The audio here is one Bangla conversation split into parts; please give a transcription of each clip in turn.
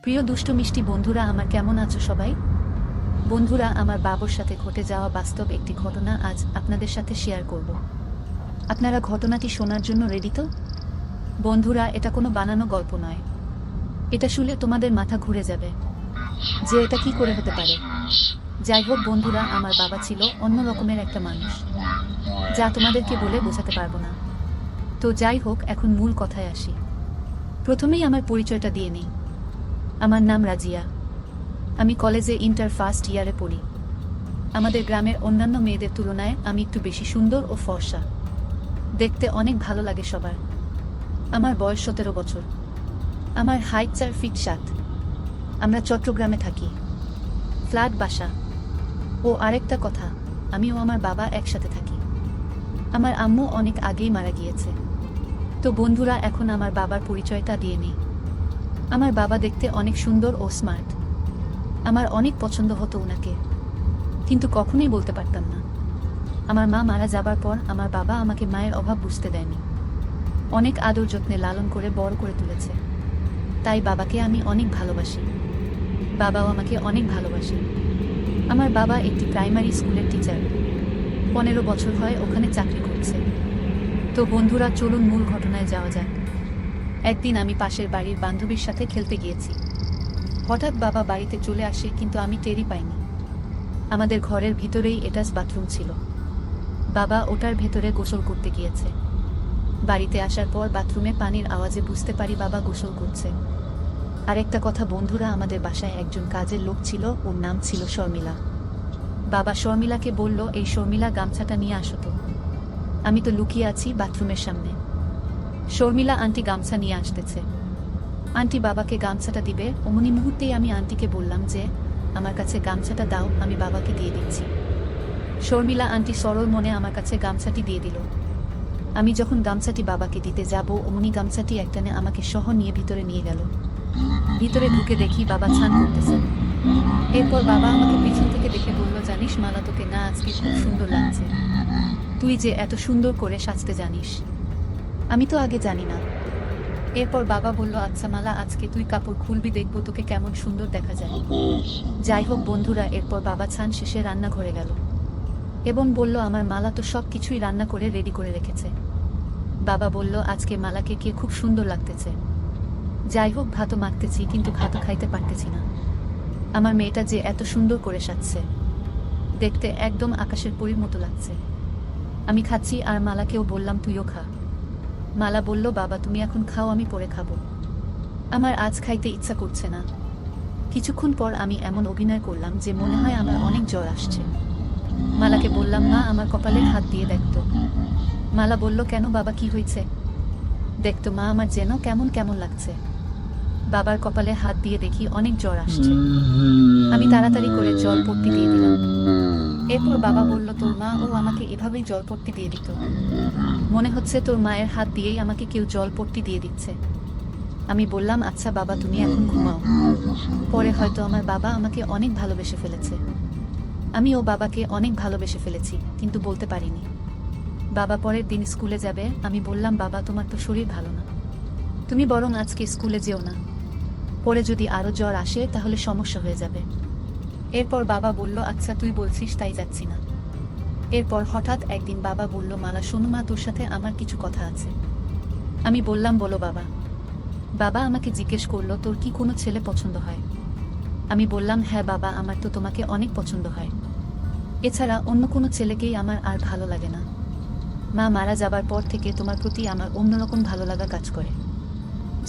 প্রিয় দুষ্ট মিষ্টি বন্ধুরা, আমার কেমন আছো সবাই? বন্ধুরা, আমার বাবার সাথে ঘটে যাওয়া বাস্তব একটি ঘটনা আজ আপনাদের সাথে শেয়ার করব। আপনারা ঘটনাটি শোনার জন্য রেডি তো? বন্ধুরা, এটা কোনো বানানো গল্প নয়। এটা শুনলে তোমাদের মাথা ঘুরে যাবে যে এটা কি করে হতে পারে। যাই হোক বন্ধুরা, আমার বাবা ছিল অন্য রকমের একটা মানুষ, যা তোমাদেরকে বলে বোঝাতে পারবো না। তো যাই হোক, এখন মূল কথায় আসি। প্রথমেই আমার পরিচয়টা দিয়ে নিই। আমার নাম রাজিয়া। আমি কলেজে ইন্টার ফার্স্ট ইয়ারে পড়ি। আমাদের গ্রামের অন্যান্য মেয়েদের তুলনায় আমি একটু বেশি সুন্দর ও ফর্সা। দেখতে অনেক ভালো লাগে সবার। আমার বয়স 17 বছর। আমার হাইট 4 ফিট 7। আমরা চট্টগ্রামে থাকি, ফ্ল্যাট বাসা। ও আরেকটা কথা, আমি ও আমার বাবা একসাথে থাকি। আমার আম্মু অনেক আগেই মারা গিয়েছে। তো বন্ধুরা, এখন আমার বাবার পরিচয়টা দিয়ে নিই। আমার বাবা দেখতে অনেক সুন্দর ও স্মার্ট। আমার অনেক পছন্দ হতো ওনাকে, কিন্তু কখনোই বলতে পারতাম না। আমার মা মারা যাবার পর আমার বাবা আমাকে মায়ের অভাব বুঝতে দেয়নি। অনেক আদর যত্নে লালন করে বড় করে তুলেছে। তাই বাবাকে আমি অনেক ভালোবাসি। বাবাও আমাকে অনেক ভালোবাসে। আমার বাবা একটি প্রাইমারি স্কুলের টিচার। 15 বছর হয় ওখানে চাকরি করছে। তো বন্ধুরা, চলুন মূল ঘটনায় যাওয়া যাক। একদিন আমি পাশের বাড়ির বান্ধবীর সাথে খেলতে গিয়েছি। হঠাৎ বাবা বাড়িতে চলে আসে, কিন্তু আমি টেরই পাইনি। আমাদের ঘরের ভিতরেই অ্যাটাচ বাথরুম ছিল। বাবা ওটার ভেতরে গোসল করতে গিয়েছে। বাড়িতে আসার পর বাথরুমে পানির আওয়াজে বুঝতে পারি বাবা গোসল করছে। আরেকটা কথা বন্ধুরা, আমাদের বাসায় একজন কাজের লোক ছিল, ওর নাম ছিল শর্মিলা। বাবা শর্মিলাকে বলল, এই শর্মিলা, গামছাটা নিয়ে আসো তো। আমি তো লুকিয়ে আছি বাথরুমের সামনে। শর্মিলা আন্টি গামছা নিয়ে আসতেছে। আন্টি বাবাকে গামছাটা দিবে, অমনি মুহূর্তেই আমি আন্টিকে বললাম যে আমার কাছে গামছাটা দাও, আমি বাবাকে দিয়ে দিচ্ছি। শর্মিলা আন্টি সরল মনে আমার কাছে গামছাটি দিয়ে দিল। আমি যখন গামছাটি বাবাকে দিতে যাব, অমনি গামছাটি একটানে আমাকে সহ নিয়ে ভিতরে নিয়ে গেল। ভিতরে ঢুকে দেখি বাবা স্নান করতেছে। এরপর বাবা আমাকে পিছন থেকে দেখে বলল, জানিস মালা, তোকে না আজকে খুব সুন্দর লাগছে। তুই যে এত সুন্দর করে সাজতে জানিস, আমি তো আগে জানি না। এরপর বাবা বলল, আচ্ছা মালা, আজকে তুই কাপড় খুলবি, দেখবো তোকে কেমন সুন্দর দেখা যায়। যাই হোক বন্ধুরা, এরপর বাবা স্নান শেষে রান্নাঘরে গেল এবং বলল, আমার মালা তো সব কিছুই রান্না করে রেডি করে রেখেছে। বাবা বলল, আজকে মালাকে কে খুব সুন্দর লাগতেছে। যাই হোক, ভাতও মাখতেছি, কিন্তু ভাতও খাইতে পারতেছি না। আমার মেয়েটা যে এত সুন্দর করে সাজছে, দেখতে একদম আকাশের পরীর মতো লাগছে। আমি খাচ্ছি আর মালাকেও বললাম, তুইও খা। মালা বলল, বাবা তুমি এখন খাও, আমি পরে খাবো। আমার আজ খাইতে ইচ্ছা করছে না। কিছুক্ষণ পর আমি এমন অভিনয় করলাম যে মনে হয় আমার অনেক জ্বর আসছে। মালাকে বললাম, মা আমার কপালে হাত দিয়ে দেখতো। মালা বলল, কেন বাবা, কি হয়েছে? দেখতো মা, আমার যেন কেমন কেমন লাগছে। বাবার কপালে হাত দিয়ে দেখি অনেক জ্বর আসছে। আমি তাড়াতাড়ি করে জলপট্টি দিয়ে দিলাম। এরপর বাবা বলল, তোর মা ও আমাকে এভাবেই জলপট্টি দিয়ে দিত। মনে হচ্ছে তোর মায়ের হাত দিয়েই আমাকে কেউ জলপট্টি দিয়ে দিচ্ছে। আমি বললাম, আচ্ছা বাবা, তুমি এখন ঘুমাও। পরে হয়তো আমার বাবা আমাকে অনেক ভালোবেসে ফেলেছে। আমি ও বাবাকে অনেক ভালোবেসে ফেলেছি, কিন্তু বলতে পারিনি। বাবা পরের দিন স্কুলে যাবে। আমি বললাম, বাবা তোমার তো শরীর ভালো না, তুমি বরং আজকে স্কুলে যেও না। পরে যদি আরো জ্বর আসে তাহলে সমস্যা হয়ে যাবে। এরপর বাবা বলল, আচ্ছা তুই বলছিস তাই, যাচ্ছি না। এরপর হঠাৎ একদিন বাবা বলল, মালা শোনো মা, তোর সাথে আমার কিছু কথা আছে। আমি বললাম, বলো বাবা। বাবা আমাকে জিজ্ঞেস করলো, তোর কি কোনো ছেলে পছন্দ হয়? আমি বললাম, হ্যাঁ বাবা, আমার তো তোমাকে অনেক পছন্দ হয়। এছাড়া অন্য কোনো ছেলেকেই আমার আর ভালো লাগে না। মা মারা যাবার পর থেকে তোমার প্রতি আমার অন্যরকম ভালো লাগা কাজ করে।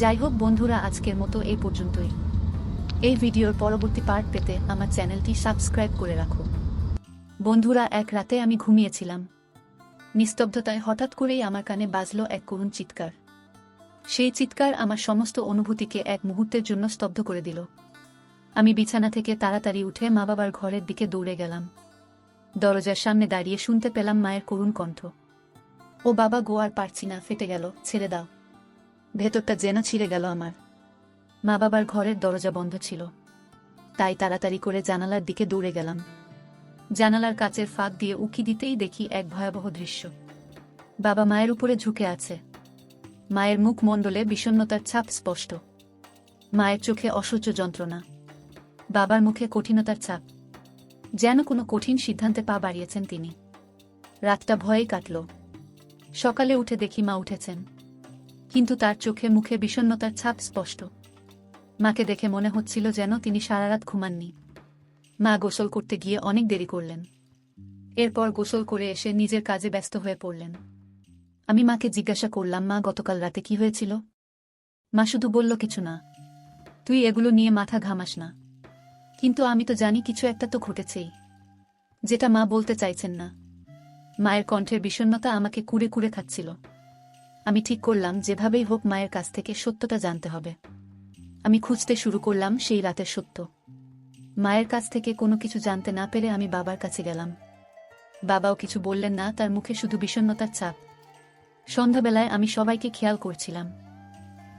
যাই হোক বন্ধুরা, আজকের মতো এই পর্যন্তই। এই ভিডিওর পরবর্তী পার্ট পেতে আমার চ্যানেলটি সাবস্ক্রাইব করে রাখো। বন্ধুরা, এক রাতে আমি ঘুমিয়েছিলাম। নিস্তব্ধতায় হঠাৎ করেই আমার কানে বাজল এক করুণ চিৎকার। সেই চিৎকার আমার সমস্ত অনুভূতিকে এক মুহূর্তের জন্য স্তব্ধ করে দিল। আমি বিছানা থেকে তাড়াতাড়ি উঠে মা বাবার ঘরের দিকে দৌড়ে গেলাম। দরজার সামনে দাঁড়িয়ে শুনতে পেলাম মায়ের করুণ কণ্ঠ, ও বাবা গো, আর পারছি না, ফেটে গেল, ছেড়ে দাও। ভেতরটা যেন ছিঁড়ে গেল আমার। মা বাবার ঘরের দরজা বন্ধ ছিল, তাই তাড়াতাড়ি করে জানালার দিকে দৌড়ে গেলাম। জানালার কাচের ফাঁক দিয়ে উঁকি দিতেই দেখি এক ভয়াবহ দৃশ্য। বাবা মায়ের উপরে ঝুঁকে আছে। মায়ের মুখমণ্ডলে বিষণ্ণতার ছাপ স্পষ্ট। মায়ের চোখে অসহ্য যন্ত্রণা, বাবার মুখে কঠিনতার ছাপ, যেন কোনো কঠিন সিদ্ধান্তে পা বাড়িয়েছেন তিনি। রাতটা ভয়েই কাটল। সকালে উঠে দেখি মা উঠেছেন, কিন্তু তার চোখে মুখে বিষণ্ণতার ছাপ স্পষ্ট। মাকে দেখে মনে হচ্ছিল যেন তিনি সারা রাত ঘুমাননি। মা গোসল করতে গিয়ে অনেক দেরি করলেন। এরপর গোসল করে এসে নিজের কাজে ব্যস্ত হয়ে পড়লেন। আমি মাকে জিজ্ঞাসা করলাম, মা গতকাল রাতে কি হয়েছিল? মা শুধু বলল, কিছু না, তুই এগুলো নিয়ে মাথা ঘামাস না। কিন্তু আমি তো জানি কিছু একটা তো ঘটেছেই, যেটা মা বলতে চাইছেন না। মায়ের কণ্ঠের বিষণ্ণতা আমাকে কুড়ে কুড়ে খাচ্ছিল। আমি ঠিক করলাম যেভাবেই হোক মায়ের কাছ থেকে সত্যটা জানতে হবে। আমি খুঁজতে শুরু করলাম সেই রাতের সত্য। মায়ের কাছ থেকে কোনো কিছু জানতে না পেরে আমি বাবার কাছে গেলাম। বাবাও কিছু বললেন না, তার মুখে শুধু বিষণ্ণতার ছাপ। সন্ধ্যাবেলায় আমি সবাইকে খেয়াল করছিলাম।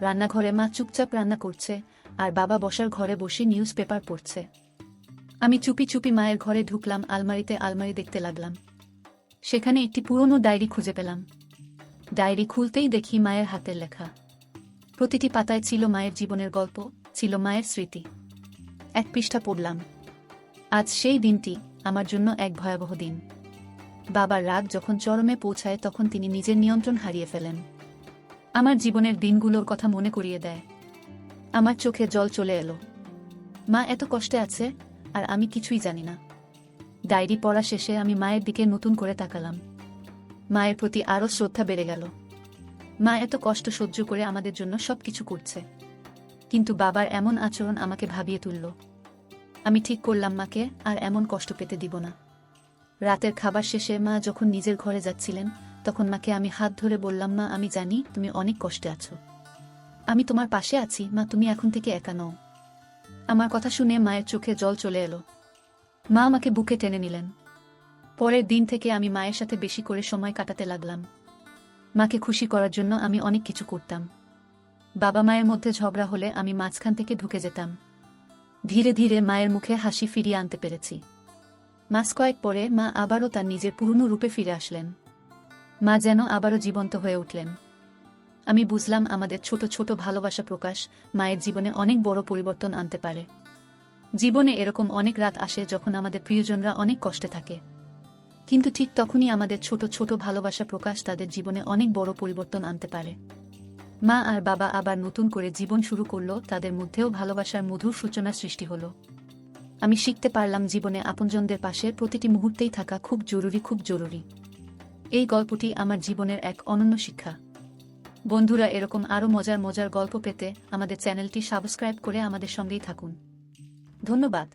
রান্নাঘরে মা চুপচাপ রান্না করছে, আর বাবা বসার ঘরে বসে নিউজ পেপার পড়ছে। আমি চুপি চুপি মায়ের ঘরে ঢুকলাম, আলমারিতে আলমারি দেখতে লাগলাম। সেখানে একটি পুরনো ডায়েরি খুঁজে পেলাম। ডায়েরি খুলতেই দেখি মায়ের হাতের লেখা। প্রতিটি পাতায় ছিল মায়ের জীবনের গল্প, ছিল মায়ের স্মৃতি। এক পৃষ্ঠা পড়লাম। আজ সেই দিনটি আমার জন্য এক ভয়াবহ দিন। বাবার রাগ যখন চরমে পৌঁছায় তখন তিনি নিজের নিয়ন্ত্রণ হারিয়ে ফেলেন। আমার জীবনের দিনগুলোর কথা মনে করিয়ে দেয়। আমার চোখে জল চলে এলো। মা এত কষ্টে আছে, আর আমি কিছুই জানি না। ডায়েরি পড়া শেষে আমি মায়ের দিকে নতুন করে তাকালাম। মায়ের প্রতি আরও শ্রদ্ধা বেড়ে গেল। মা এত কষ্ট সহ্য করে আমাদের জন্য সবকিছু করছে, কিন্তু বাবার এমন আচরণ আমাকে ভাবিয়ে তুলল। আমি ঠিক করলাম মাকে আর এমন কষ্ট পেতে দিব না। রাতের খাবার শেষে মা যখন নিজের ঘরে যাচ্ছিলেন, তখন মাকে আমি হাত ধরে বললাম, মা আমি জানি তুমি অনেক কষ্টে আছো, আমি তোমার পাশে আছি মা, তুমি এখন থেকে একা নও। আমার কথা শুনে মায়ের চোখে জল চলে এলো। মা আমাকে বুকে টেনে নিলেন। পরের দিন থেকে আমি মায়ের সাথে বেশি করে সময় কাটাতে লাগলাম। মাকে খুশি করার জন্য আমি অনেক কিছু করতাম। বাবা মায়ের মধ্যে ঝগড়া হলে আমি মাঝখান থেকে ঢুকে যেতাম। ধীরে ধীরে মায়ের মুখে হাসি ফিরিয়ে আনতে পেরেছি। মাস কয়েক পরে মা আবারও তার নিজের পুরনো রূপে ফিরে আসলেন। মা যেন আবারও জীবন্ত হয়ে উঠলেন। আমি বুঝলাম আমাদের ছোট ছোট ভালোবাসা প্রকাশ মায়ের জীবনে অনেক বড় পরিবর্তন আনতে পারে। জীবনে এরকম অনেক রাত আসে যখন আমাদের প্রিয়জনরা অনেক কষ্টে থাকে, কিন্তু ঠিক তখনই আমাদের ছোট ছোট ভালোবাসা প্রকাশ তাদের জীবনে অনেক বড় পরিবর্তন আনতে পারে। মা আর বাবা আবার নতুন করে জীবন শুরু করলো, তাদের মধ্যেও ভালোবাসার মধুর সূচনা সৃষ্টি হলো। আমি শিখতে পারলাম জীবনে আপনজনদের পাশে প্রতিটি মুহূর্তেই থাকা খুব জরুরি, খুব জরুরি। এই গল্পটি আমার জীবনের এক অনন্য শিক্ষা। বন্ধুরা, এরকম আরও মজার মজার গল্প পেতে আমাদের চ্যানেলটি সাবস্ক্রাইব করে আমাদের সঙ্গেই থাকুন। ধন্যবাদ।